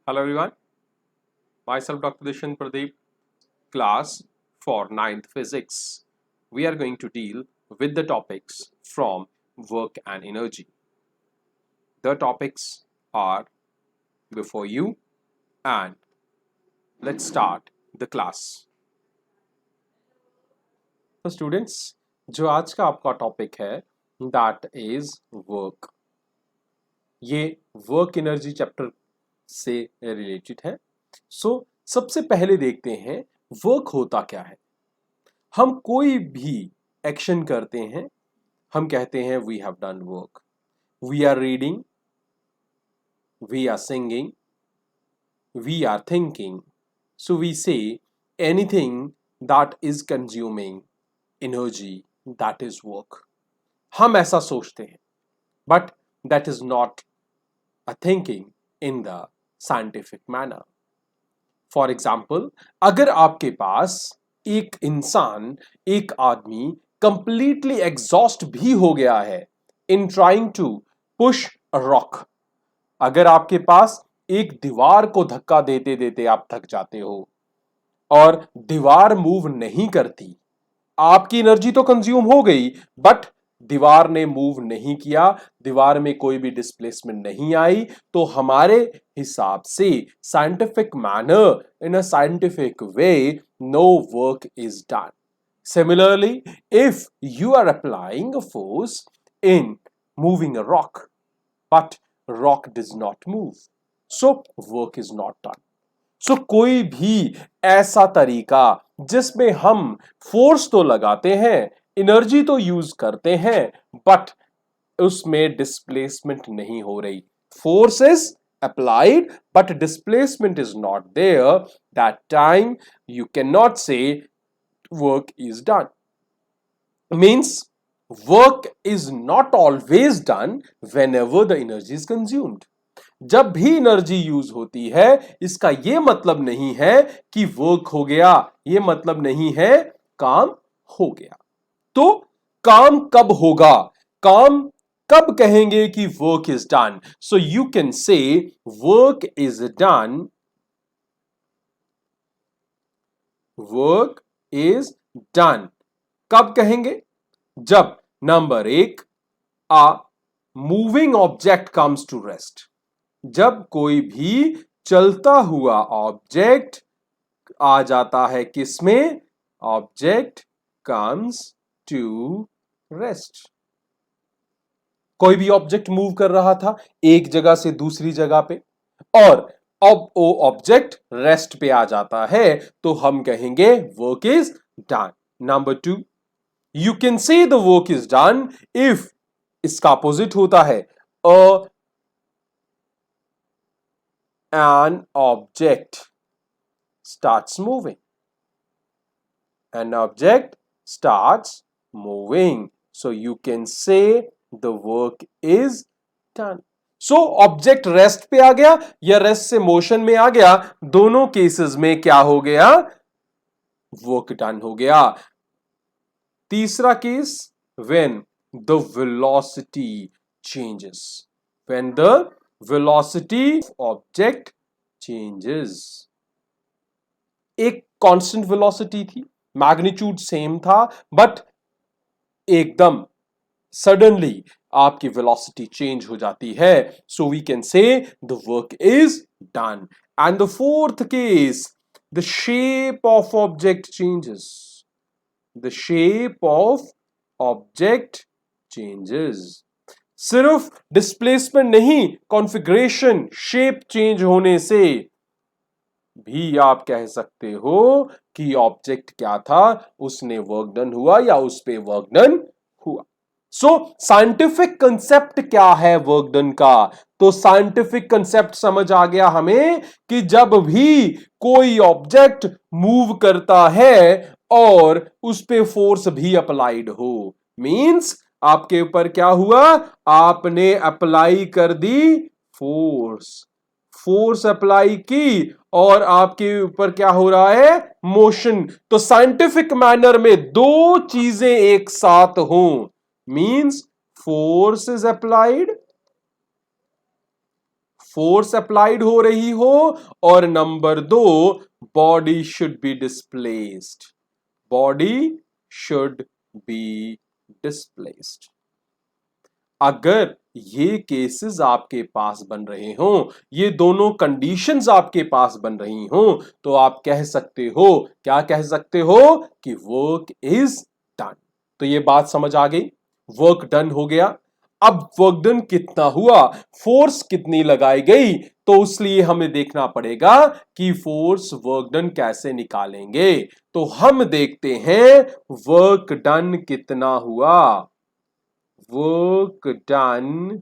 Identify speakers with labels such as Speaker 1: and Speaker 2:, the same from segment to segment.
Speaker 1: Hello everyone, myself Dr. Dishan Pradeep, class for 9th Physics. We are going to deal with the topics from work and energy. The topics are before you and let's start the class. So students, जो आज का आपका topic है that is work. ये work energy chapter से related है. सो सबसे पहले देखते हैं वर्क होता क्या है. हम कोई भी एक्शन करते हैं, हम कहते हैं we have done work. We are reading, we are singing, we are thinking. So we say anything that is consuming energy, that is work. हम ऐसा सोचते हैं, but that is not a thinking in the scientific manner. For example, अगर आपके पास एक इंसान, एक आदमी कंप्लीटली एग्जॉस्ट भी हो गया है in trying to push a rock. अगर आपके पास एक दीवार को धक्का देते देते आप थक जाते हो और दीवार मूव नहीं करती, आपकी एनर्जी तो कंज्यूम हो गई बट दीवार ने मूव नहीं किया, दीवार में कोई भी डिस्प्लेसमेंट नहीं आई, तो हमारे हिसाब से scientific manner, in a scientific way, no work is done. Similarly, if you are applying a force in moving a rock, but rock does not move, so work is not done. सो कोई भी ऐसा तरीका जिसमें हम force तो लगाते हैं, energy तो यूज करते हैं, बट उसमें डिस्प्लेसमेंट नहीं हो रही. Force is applied but displacement is not there, that time you cannot say work is done. Means work is not always done whenever the energy is consumed. जब भी energy use होती है, इसका यह मतलब नहीं है कि वर्क हो गया, यह मतलब नहीं है काम हो गया. तो काम कब होगा, काम कब कहेंगे कि work is done? So you can say work is done, work is done कब कहेंगे? जब number 1, a moving object comes to rest. जब कोई भी चलता हुआ ऑब्जेक्ट आ जाता है किसमें? Object comes to rest. कोई भी ऑब्जेक्ट मूव कर रहा था एक जगह से दूसरी जगह पे, और अब वो ऑब्जेक्ट रेस्ट पे आ जाता है, तो हम कहेंगे work is done. Number 2, you can say the work is done if इसका अपोजिट होता है, an object starts moving. An object starts moving. So you can say the work is done. So object rest पे आ गया या rest से motion में आ गया, दोनों केसेस में क्या हो गया? वर्क डन हो गया. तीसरा case, when the velocity changes. When the velocity of object changes. एक कांस्टेंट वेलोसिटी थी, मैग्नीट्यूड सेम था, बट एकदम सडनली आपकी वेलोसिटी चेंज हो जाती है, so we can say the work is done. And the fourth case, the shape of object changes. The shape of object changes. सिर्फ displacement नहीं, configuration, shape change होने से भी आप कह सकते हो कि ऑब्जेक्ट क्या था, उसने वर्क डन हुआ या उस पे वर्क डन हुआ. सो साइंटिफिक कंसेप्ट क्या है वर्क डन का? तो साइंटिफिक कंसेप्ट समझ आ गया हमें कि जब भी कोई ऑब्जेक्ट मूव करता है और उस पे फोर्स भी अप्लाइड हो, मींस आपके ऊपर क्या हुआ? आपने अप्लाई कर दी फोर्स, फोर्स अप्लाई की और आपके ऊपर क्या हो रहा है? मोशन. तो साइंटिफिक मैनर में दो चीजें एक साथ हों, means force is applied, force applied हो रही हो, और number 2 body should be displaced, body should be displaced. अगर ये केसेस आपके पास बन रहे हो, ये दोनों कंडीशंस आपके पास बन रही हो, तो आप कह सकते हो, क्या कह सकते हो कि वर्क इज डन। तो ये बात समझ आ गई, वर्क डन हो गया। अब वर्क डन कितना हुआ, फोर्स कितनी लगाई गई, तो इसलिए हमें देखना पड़ेगा कि फोर्स वर्क डन कैसे निकालेंगे। तो हम देखते हैं वर्क डन कितना हुआ। work done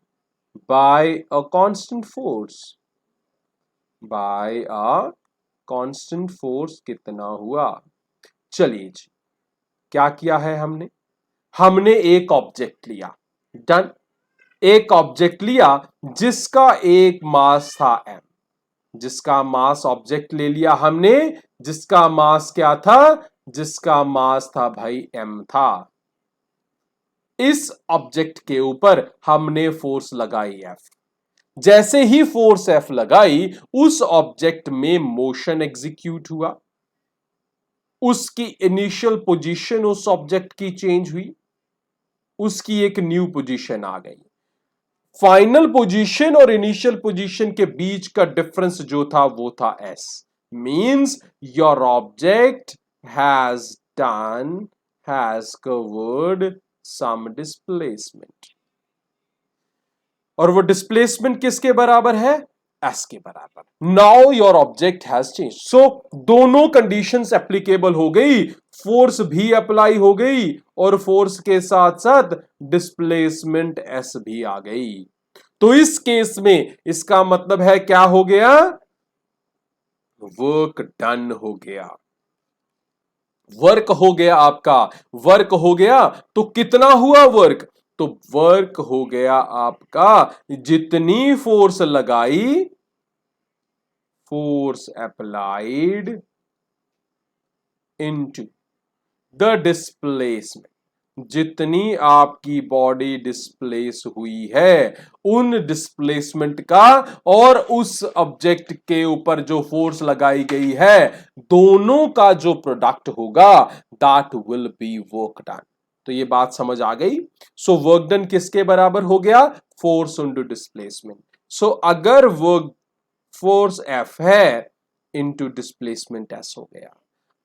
Speaker 1: by a constant force, by a constant force कितना हुआ। चलिए जी, क्या किया है हमने, हमने एक ऑब्जेक्ट लिया, डन, एक ऑब्जेक्ट लिया जिसका एक मास था m, जिसका मास ऑब्जेक्ट ले लिया हमने, जिसका मास क्या था, जिसका मास था भाई m था। इस ऑब्जेक्ट के ऊपर हमने फोर्स लगाई F। जैसे ही फोर्स F लगाई, उस ऑब्जेक्ट में मोशन एग्जीक्यूट हुआ, उसकी इनिशियल पोजीशन उस ऑब्जेक्ट की चेंज हुई, उसकी एक न्यू पोजीशन आ गई। फाइनल पोजीशन और इनिशियल पोजीशन के बीच का डिफरेंस जो था वो था S। Means your object has done, has covered some displacement, और वो डिस्प्लेसमेंट किसके बराबर है, एस के बराबर। Now your object has change. So दोनों कंडीशंस एप्लीकेबल हो गई, फोर्स भी अप्लाई हो गई और फोर्स के साथ साथ डिस्प्लेसमेंट एस भी आ गई। तो इस केस में इसका मतलब है क्या हो गया, वर्क डन हो गया, वर्क हो गया आपका, वर्क हो गया। तो कितना हुआ वर्क, तो वर्क हो गया आपका, जितनी फोर्स लगाई, force applied into the displacement, जितनी आपकी बॉडी डिस्प्लेस हुई है, उन डिस्प्लेसमेंट का और उस ऑब्जेक्ट के ऊपर जो फोर्स लगाई गई है, दोनों का जो प्रोडक्ट होगा, that will B work done. तो ये बात समझ आ गई। सो वर्क डन किसके बराबर हो गया, फोर्स इनटू डिस्प्लेसमेंट। सो अगर वर्क फोर्स एफ है इनटू डिस्प्लेसमेंट एस हो गया।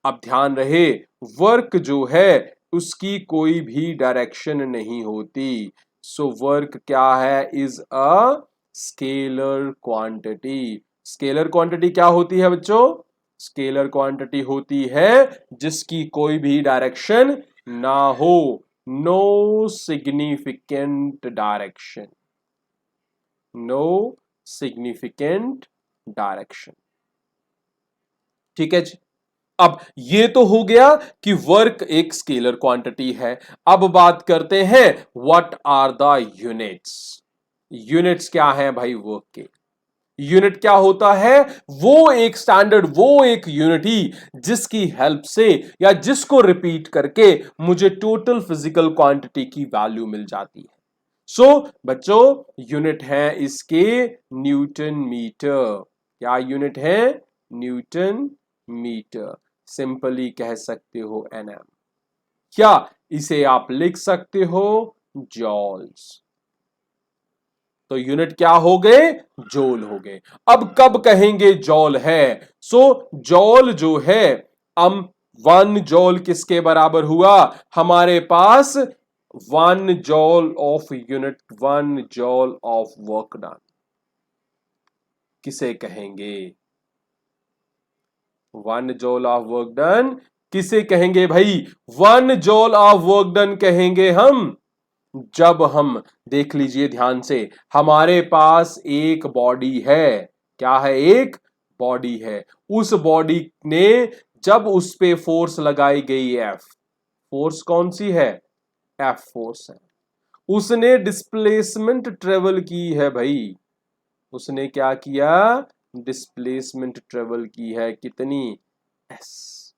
Speaker 1: अब ध्यान रहे, वर्क जो है उसकी कोई भी डायरेक्शन नहीं होती। सो वर्क क्या है, is a scalar quantity. Scalar quantity क्या होती है बच्चों, स्केलर क्वांटिटी होती है जिसकी कोई भी डायरेक्शन ना हो, no significant direction, no significant direction. ठीक है जी। अब ये तो हो गया कि वर्क एक स्केलर क्वांटिटी है। अब बात करते हैं what are the units. Units क्या है भाई वर्क के, यूनिट क्या होता है, वो एक स्टैंडर्ड, वो एक यूनिटी जिसकी हेल्प से या जिसको रिपीट करके मुझे टोटल फिजिकल क्वांटिटी की वैल्यू मिल जाती है। सो बच्चों यूनिट है इसके न्यूटन मीटर। क्या यूनिट है, न्यूटन मीटर। सिंपली कह सकते हो एनएम, क्या इसे आप लिख सकते हो जॉल्स। तो यूनिट क्या हो गए, जॉल हो गए। अब कब कहेंगे जॉल है, सो जॉल जो है, हम 1 जॉल किसके बराबर हुआ, हमारे पास 1 जॉल of unit, 1 जॉल of work done किसे कहेंगे, 1 जॉल ऑफ वर्क डन किसे कहेंगे भाई, 1 जॉल ऑफ वर्क डन कहेंगे हम जब हम, देख लीजिए ध्यान से, हमारे पास एक बॉडी है, क्या है, एक बॉडी है। उस बॉडी ने जब उस पे फोर्स लगाई गई एफ, फोर्स कौन सी है, एफ फोर्स है। उसने डिस्प्लेसमेंट ट्रेवल की है भाई, उसने क्या किया, डिस्प्लेसमेंट ट्रेवल की है, कितनी, एस।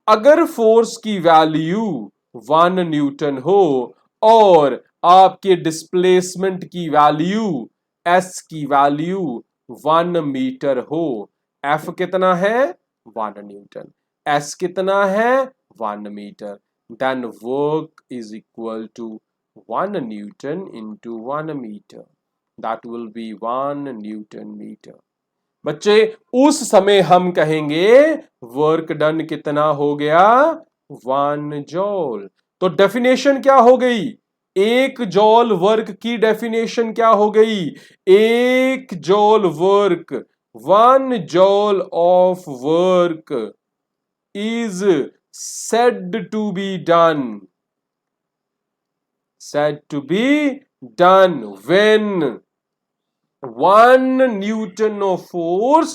Speaker 1: अगर फोर्स की वैल्यू 1 न्यूटन हो और आपके डिस्प्लेसमेंट की वैल्यू एस की वैल्यू 1 मीटर हो, एफ कितना है 1 न्यूटन, एस कितना है 1 metre, then work is equal to 1 newton into 1 metre, that will be 1 newton metre. बच्चे उस समय हम कहेंगे वर्क डन कितना हो गया 1 जॉल। तो डेफिनेशन क्या हो गई, 1 जॉल वर्क की डेफिनेशन क्या हो गई, 1 जॉल work, 1 जॉल of work is said to be done, said to be done when 1 Newton of force,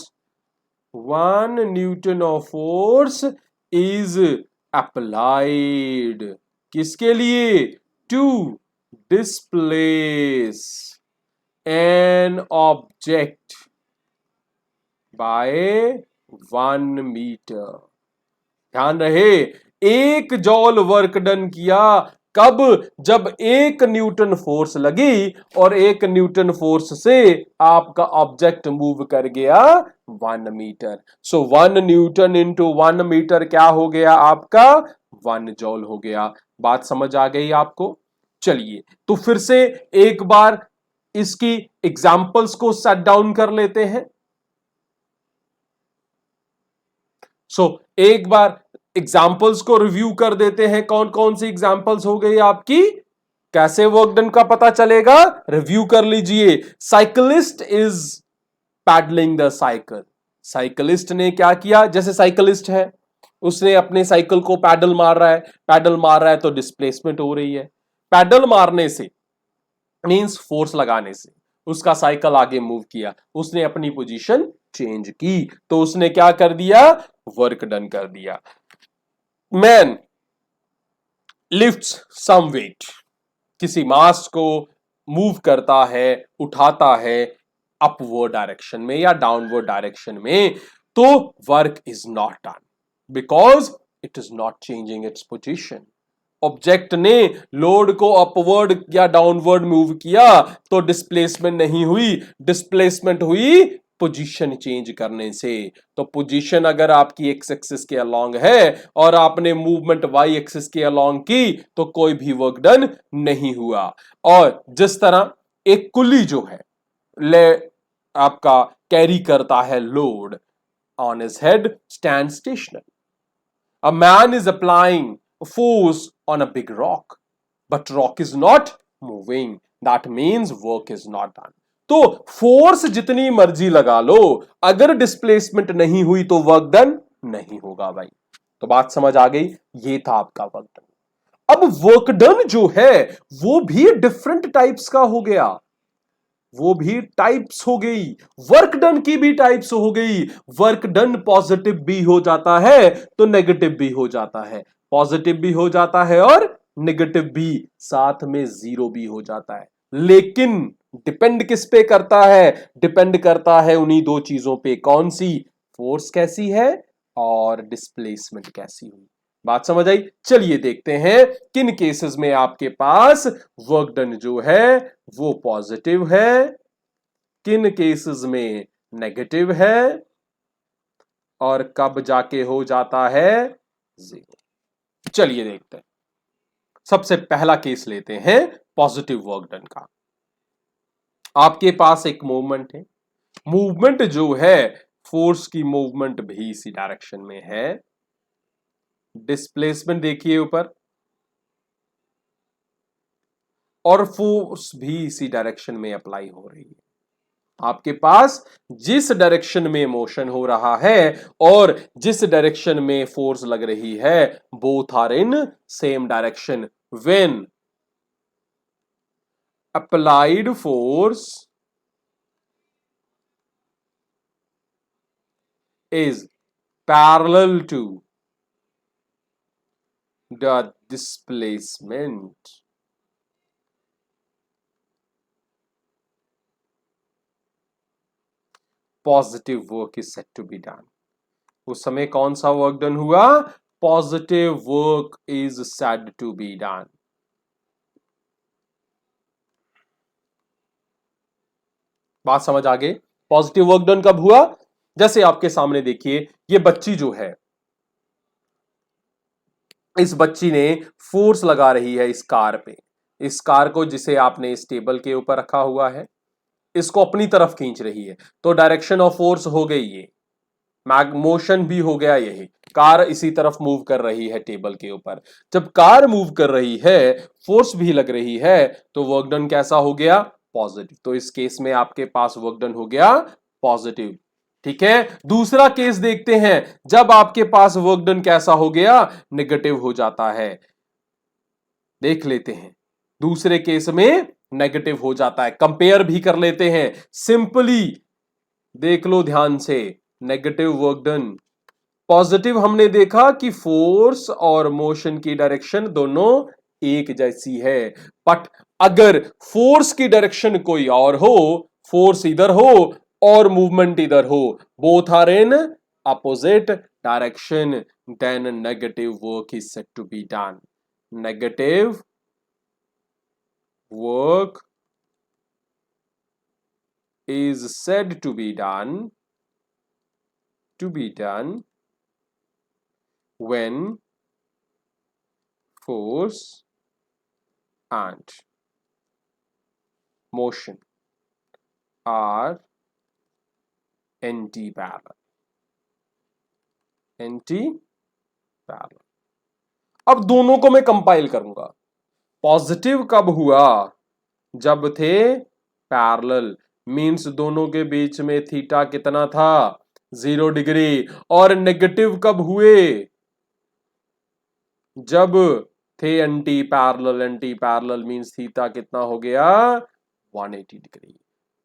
Speaker 1: 1 Newton of force is applied, किसके लिए, to displace an object by 1 metre. ध्यान रहे, 1 जॉल वर्क डन किया कब, जब 1 न्यूटन फोर्स लगी और 1 Newton force से आपका ऑब्जेक्ट मूव कर गया 1 मीटर। सो 1 न्यूटन इंटू 1 मीटर क्या हो गया आपका 1 जॉल हो गया। बात समझ आ गई आपको। चलिए तो फिर से एक बार इसकी एग्जाम्पल्स को सेट डाउन कर लेते हैं। एक बार एग्जाम्पल्स को रिव्यू कर देते हैं, कौन कौन सी एग्जाम्पल्स हो गई आपकी, कैसे वर्क डन का पता चलेगा, रिव्यू कर लीजिए। Cyclist is pedalling the cycle, cyclist ने क्या किया, जैसे साइकिलिस्ट है उसने अपने साइकिल को पैडल मार रहा है, पैडल मार रहा है तो डिस्प्लेसमेंट हो रही है, पैडल मारने से मींस फोर्स लगाने से उसका साइकिल आगे मूव किया, उसने अपनी पोजीशन चेंज की, तो उसने क्या कर दिया, वर्क डन कर दिया। मैन लिफ्ट्स सम वेट, किसी मास को मूव करता है, उठाता है अपवर्ड डायरेक्शन में या डाउनवर्ड डायरेक्शन में, तो work is not done because it is not changing its position. Object ने लोड को अपवर्ड या डाउनवर्ड मूव किया तो डिस्प्लेसमेंट नहीं हुई, डिस्प्लेसमेंट हुई पोजीशन चेंज करने से। तो पोजीशन अगर आपकी एक्स एक्सिस के अलोंग है और आपने मूवमेंट वाई एक्सिस के अलोंग की तो कोई भी वर्क डन नहीं हुआ। और जिस तरह एक कुली जो है ले आपका कैरी करता है load, on his head stand stationary, a man is applying force on a big rock, but rock is not moving, that means work is not done। तो फोर्स जितनी मर्जी लगा लो, अगर डिस्प्लेसमेंट नहीं हुई तो वर्क डन नहीं होगा भाई। तो बात समझ आ गई, ये था आपका वर्क डन। अब वर्क डन जो है वो भी डिफरेंट टाइप्स का हो गया, वो भी टाइप्स हो गई, वर्क डन की भी टाइप्स हो गई। वर्क डन पॉजिटिव भी हो जाता है तो नेगेटिव भी हो जाता है, पॉजिटिव भी हो जाता है और नेगेटिव भी, साथ में जीरो भी हो जाता है। लेकिन डिपेंड किस पे करता है, डिपेंड करता है उन्हीं दो चीजों पे, कौन सी, फोर्स कैसी है और डिस्प्लेसमेंट कैसी हुई। बात समझ आई। चलिए देखते हैं किन केसेस में आपके पास वर्क डन जो है वो पॉजिटिव है, किन केसेस में नेगेटिव है और कब जाके हो जाता है जीरो। चलिए देखते हैं। सबसे पहला केस लेते हैं पॉजिटिव वर्क डन का। आपके पास एक मूवमेंट है, मूवमेंट जो है फोर्स की मूवमेंट भी इसी डायरेक्शन में है, डिस्प्लेसमेंट देखिए ऊपर, और फोर्स भी इसी डायरेक्शन में अप्लाई हो रही है। आपके पास जिस डायरेक्शन में मोशन हो रहा है और जिस डायरेक्शन में फोर्स लग रही है, both are in same direction when applied force is parallel to the displacement. Positive work is set to be done. उस समय कौन सा वर्क डन हुआ, positive work is said to be done. बात समझ आ गई? पॉजिटिव वर्क डन कब हुआ? जैसे आपके सामने देखिए, ये बच्ची जो है, इस बच्ची ने फोर्स लगा रही है इस कार पे, इस कार को जिसे आपने इस टेबल के ऊपर रखा हुआ है, इसको अपनी तरफ खींच रही है, तो डायरेक्शन ऑफ फोर्स हो गई ये, मोशन भी हो गया यही, कार इसी तरफ मूव कर रही है टेबल के ऊपर। जब कार मूव कर रही है, फोर्स भी लग रही है, तो वर्क डन कैसा हो गया? पॉजिटिव। तो इस केस में आपके पास वर्क डन हो गया पॉजिटिव। ठीक है, दूसरा केस देखते हैं, जब आपके पास वर्क डन कैसा हो गया? नेगेटिव हो जाता है। देख लेते हैं, दूसरे केस में नेगेटिव हो जाता है, कंपेयर भी कर लेते हैं सिंपली, देख लो ध्यान से। नेगेटिव वर्क डन, पॉजिटिव हमने देखा कि फोर्स और मोशन की डायरेक्शन दोनों एक जैसी है, बट अगर फोर्स की डायरेक्शन कोई और हो, फोर्स इधर हो और मूवमेंट इधर हो, both are in opposite direction, then negative work is said to be done. Negative work is said to be done when force and motion are anti-parallel. अब दोनों को मैं कंपाइल करूंगा। पॉजिटिव कब हुआ? जब थे पैरेलल, मींस दोनों के बीच में थीटा कितना था? 0 डिग्री। और नेगेटिव कब हुए? जब थे anti parallel. Anti parallel means theta कितना हो गया? 180 डिग्री।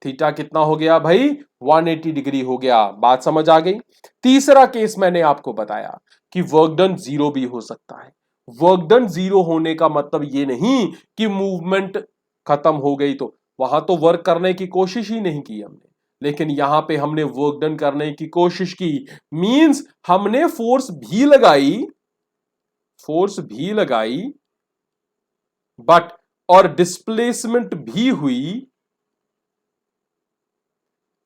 Speaker 1: थीटा कितना हो गया भाई? 180 डिग्री हो गया। बात समझ आ गई? तीसरा केस मैंने आपको बताया कि वर्क डन 0 भी हो सकता है। वर्क डन 0 होने का मतलब ये नहीं कि मूवमेंट खत्म हो गई, तो वहां तो वर्क करने की कोशिश ही नहीं की हमने, लेकिन यहां पे हमने वर्क डन करने की कोशिश की, मींस हमने फोर्स भी लगाई बट और डिस्प्लेसमेंट भी हुई,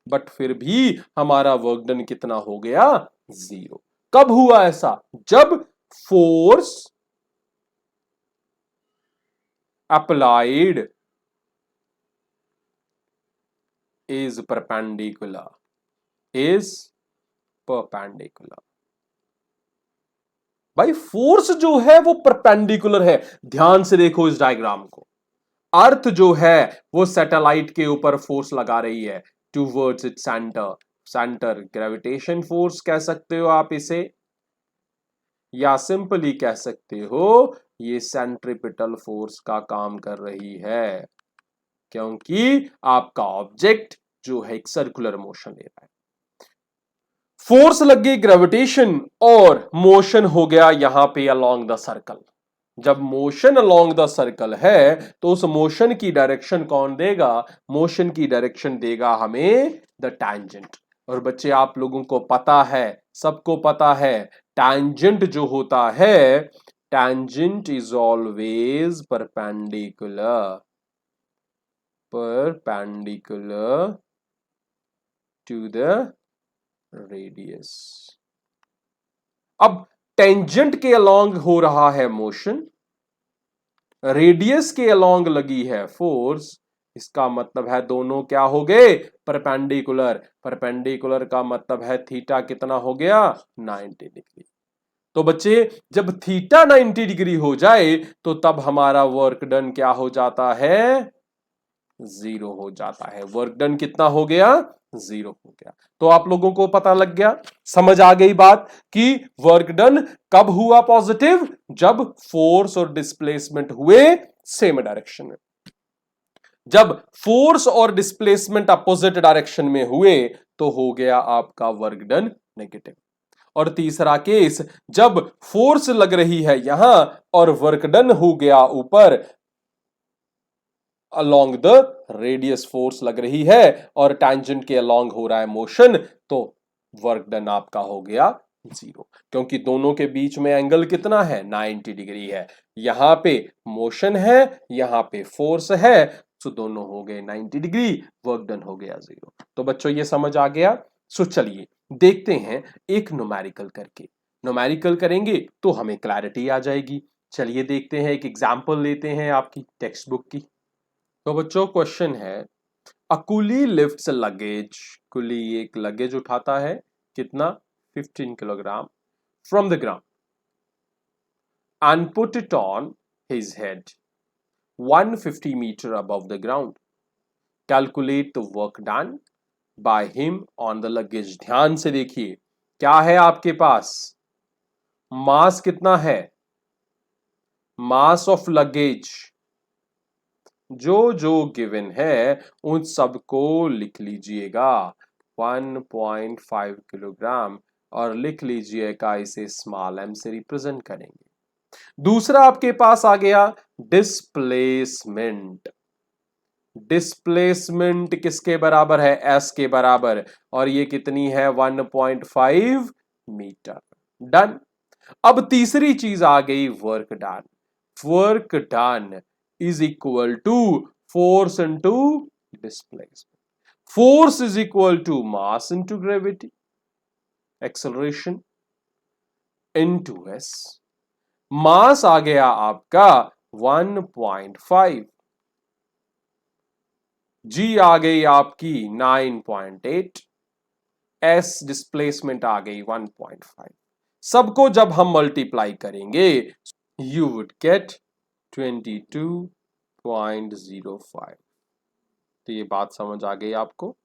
Speaker 1: बट फिर भी हमारा वर्क डन कितना हो गया? 0। कब हुआ ऐसा? जब फोर्स अप्लाइड इज परपेंडिकुलर भाई, फोर्स जो है वो परपेंडिकुलर है। ध्यान से देखो इस डायग्राम को, अर्थ जो है वो सैटेलाइट के ऊपर फोर्स लगा रही है towards its centre gravitation force कह सकते हो आप इसे, या सिंपली कह सकते हो ये सेंट्रीपिटल फोर्स का काम कर रही है, क्योंकि आपका ऑब्जेक्ट जो है एक सर्कुलर मोशन ले रहा है। फोर्स लग गई ग्रेविटेशन और मोशन हो गया यहां पे अलोंग द सर्कल। जब मोशन अलोंग द सर्कल है तो उस मोशन की डायरेक्शन कौन देगा? मोशन की डायरेक्शन देगा हमें द टैंजेंट। और बच्चे आप लोगों को पता है, सबको पता है, टैंजेंट जो होता है, tangent is always perpendicular to the radius. अब टेंजेंट के अलोंग हो रहा है मोशन, रेडियस के अलोंग लगी है फोर्स, इसका मतलब है दोनों क्या हो गए? परपेंडिकुलर। परपेंडिकुलर का मतलब है थीटा कितना हो गया? 90 डिग्री। तो बच्चे जब थीटा 90 डिग्री हो जाए तो तब हमारा वर्क डन क्या हो जाता है? 0 हो जाता है। वर्क डन कितना हो गया? 0 हो गया। तो आप लोगों को पता लग गया, समझ आ गई बात कि वर्क डन कब हुआ पॉजिटिव? जब फोर्स और डिस्प्लेसमेंट हुए सेम डायरेक्शन में। जब फोर्स और डिस्प्लेसमेंट अपोजिट डायरेक्शन में हुए तो हो गया आपका वर्क डन नेगेटिव। और तीसरा केस, जब फोर्स लग रही है यहां और वर्क डन हो गया ऊपर, अलोंग द रेडियस फोर्स लग रही है और टैंजेंट के अलोंग हो रहा है मोशन, तो वर्क डन आपका हो गया 0, क्योंकि दोनों के बीच में एंगल कितना है? 90 डिग्री है। यहां पे मोशन है, यहां पे फोर्स है, सो दोनों हो गए 90 डिग्री, वर्क डन हो गया 0। तो बच्चों ये समझ आ गया। सो चलिए देखते हैं एक न्यूमेरिकल करके। न्यूमेरिकल करेंगे तो हमें क्लैरिटी आ जाएगी। चलिए देखते हैं, एक एग्जांपल लेते हैं आपकी टेक्स्ट बुक की। तो बच्चों क्वेश्चन है, अ कुली लिफ्ट्स लगेज, कुली एक लगेज उठाता है, कितना, 15 kilogram, from the ground and put it on his head 150 meter above the ground. Calculate the work done by him on the luggage. ध्यान से देखिए, क्या है आपके पास, मास कितना है, मास ऑफ लगेज, जो जो गिवन है उन सबको लिख लीजिएगा 1.5 किलोग्राम, और लिख लीजिएगा इसे स्मॉल एम से रिप्रेजेंट करेंगे। दूसरा आपके पास आ गया डिस्प्लेसमेंट। डिस्प्लेसमेंट किसके बराबर है, एस के बराबर, और ये कितनी है 1.5 मीटर। डन। अब तीसरी चीज आ गई work done. Work done is equal to force into displacement. Force is equal to mass into gravity, acceleration into S. Mass आ गया आपका 1.5, जी आ गई आपकी 9.8, एस डिस्प्लेसमेंट आ गई 1.5। सबको जब हम मल्टीप्लाई करेंगे यू वुड गेट 22.05। तो ये बात समझ आ गई आपको।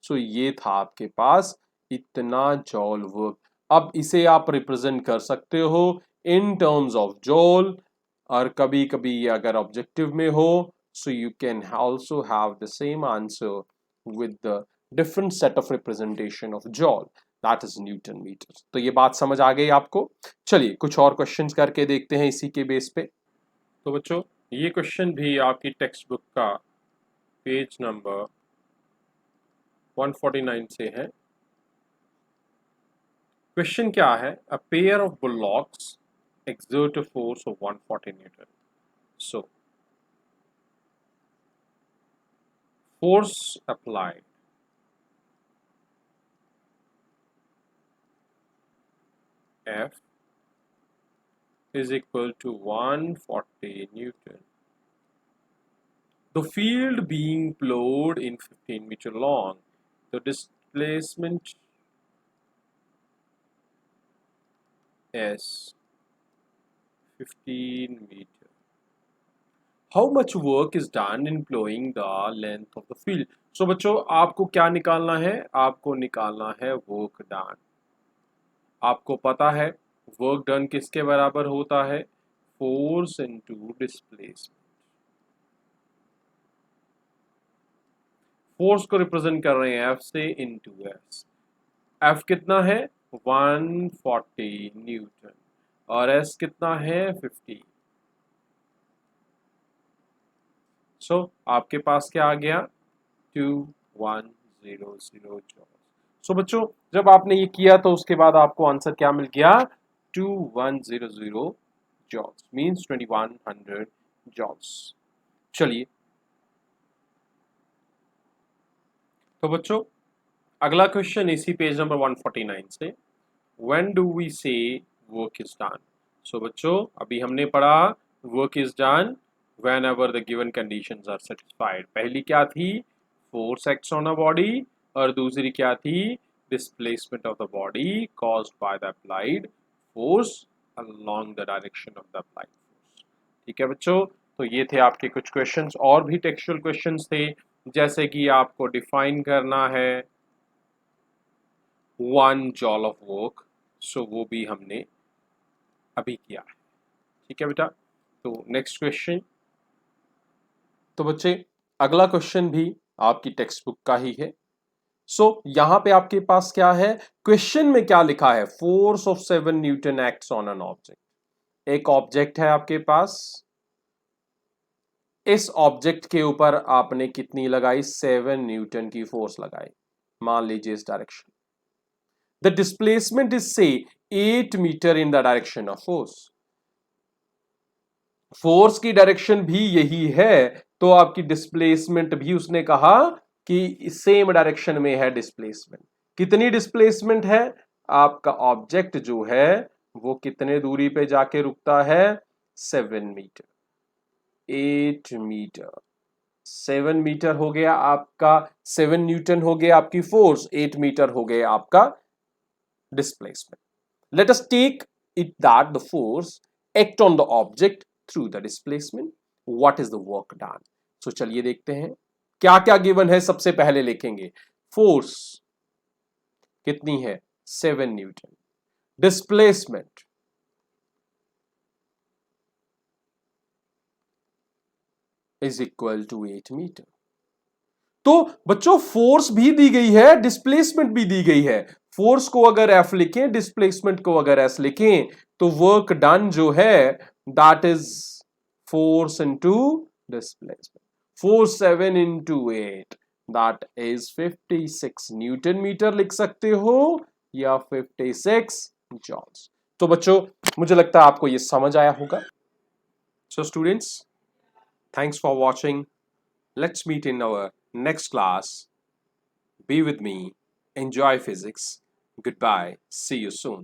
Speaker 1: सो ये था आपके पास इतना जॉल वर्क। अब इसे आप रिप्रेजेंट कर सकते हो इन टर्म्स ऑफ जॉल, और कभी कभी अगर ऑब्जेक्टिव में हो so you can also have the same answer with the different set of representation of joule, that is Newton meter। तो ये बात समझ आ गई आपको। चलिए कुछ और क्वेश्चंस करके देखते हैं इसी के बेस पे। तो बच्चों ये क्वेश्चन भी आपकी टेक्स्ट बुक का पेज नंबर 149 से है। क्वेश्चन क्या है, a pair of bullocks exert a force of 140 Newton. So force applied F is equal to 140 Newton. The field being plowed in 15 meter long, the displacement S 15 meter. How much work is done in plowing the length of the field? So बच्चों आपको क्या निकालना है, आपको निकालना है work done. आपको पता है वर्क डन किसके बराबर होता है, फोर्स इनटू डिस्प्लेसमेंट। फोर्स को रिप्रेजेंट कर रहे हैं एफ से इनटू एस। एफ कितना है 140 न्यूटन और एस कितना है 50। सो आपके पास क्या आ गया 2100 जॉल। सो बच्चों जब आपने ये किया तो उसके बाद आपको आंसर क्या मिल गया 2100 जॉल्स, मींस 2100 जॉल्स। चलिए तो बच्चों अगला क्वेश्चन इसी पेज नंबर 149 से, व्हेन डू वी से वर्क इज डन। सो बच्चों अभी हमने पढ़ा work is done whenever the given conditions are satisfied। पहली क्या थी, force acts on a body, और दूसरी क्या थी, displacement of the body caused by the applied force along the direction of the applied force। ठीक है बच्चों, तो ये थे आपके कुछ क्वेश्चंस। और भी टेक्सचुअल क्वेश्चंस थे, जैसे कि आपको डिफाइन करना है 1 जॉल ऑफ वर्क, सो वो भी हमने अभी किया है। ठीक है बेटा, तो नेक्स्ट क्वेश्चन। तो बच्चे अगला क्वेश्चन भी आपकी टेक्स्ट बुक का ही है। सो यहां पे आपके पास क्या है, क्वेश्चन में क्या लिखा है, force of 7 Newton acts on an object. एक ऑब्जेक्ट है आपके पास, इस ऑब्जेक्ट के ऊपर आपने कितनी लगाई, 7 न्यूटन की फोर्स लगाई, मान लीजिए इस direction. The displacement is say 8 metre in the direction of force. Force की डायरेक्शन भी यही है तो आपकी डिस्प्लेसमेंट भी उसने कहा कि सेम डायरेक्शन में है डिस्प्लेसमेंट। कितनी डिस्प्लेसमेंट है? आपका ऑब्जेक्ट जो है वो कितने दूरी पे जाके रुकता है? 7 मीटर, 8 मीटर, 7 मीटर हो गया आपका, 7 न्यूटन हो गया आपकी फोर्स, 8 मीटर हो गया आपका displacement. Let us take it that the force act on the object through the displacement. What is the work done? So चलिए देखते हैं क्या क्या गिवन है। सबसे पहले लिखेंगे फोर्स कितनी है? 7 newton. Displacement is equal to 8 metre. तो बच्चों फोर्स भी दी गई है, डिस्प्लेसमेंट भी दी गई है। फोर्स को अगर एफ लिखें, डिस्प्लेसमेंट को अगर एस लिखें, तो वर्क डन जो है that is force into displacement. 47 into 8 that is 56 newton metre लिख सकते हो या 56 जॉल्स। तो बच्चों मुझे लगता है आपको ये समझ आया होगा। So students, thanks for watching. Let's meet in our next class. Be with me. Enjoy physics. Goodbye. See you soon.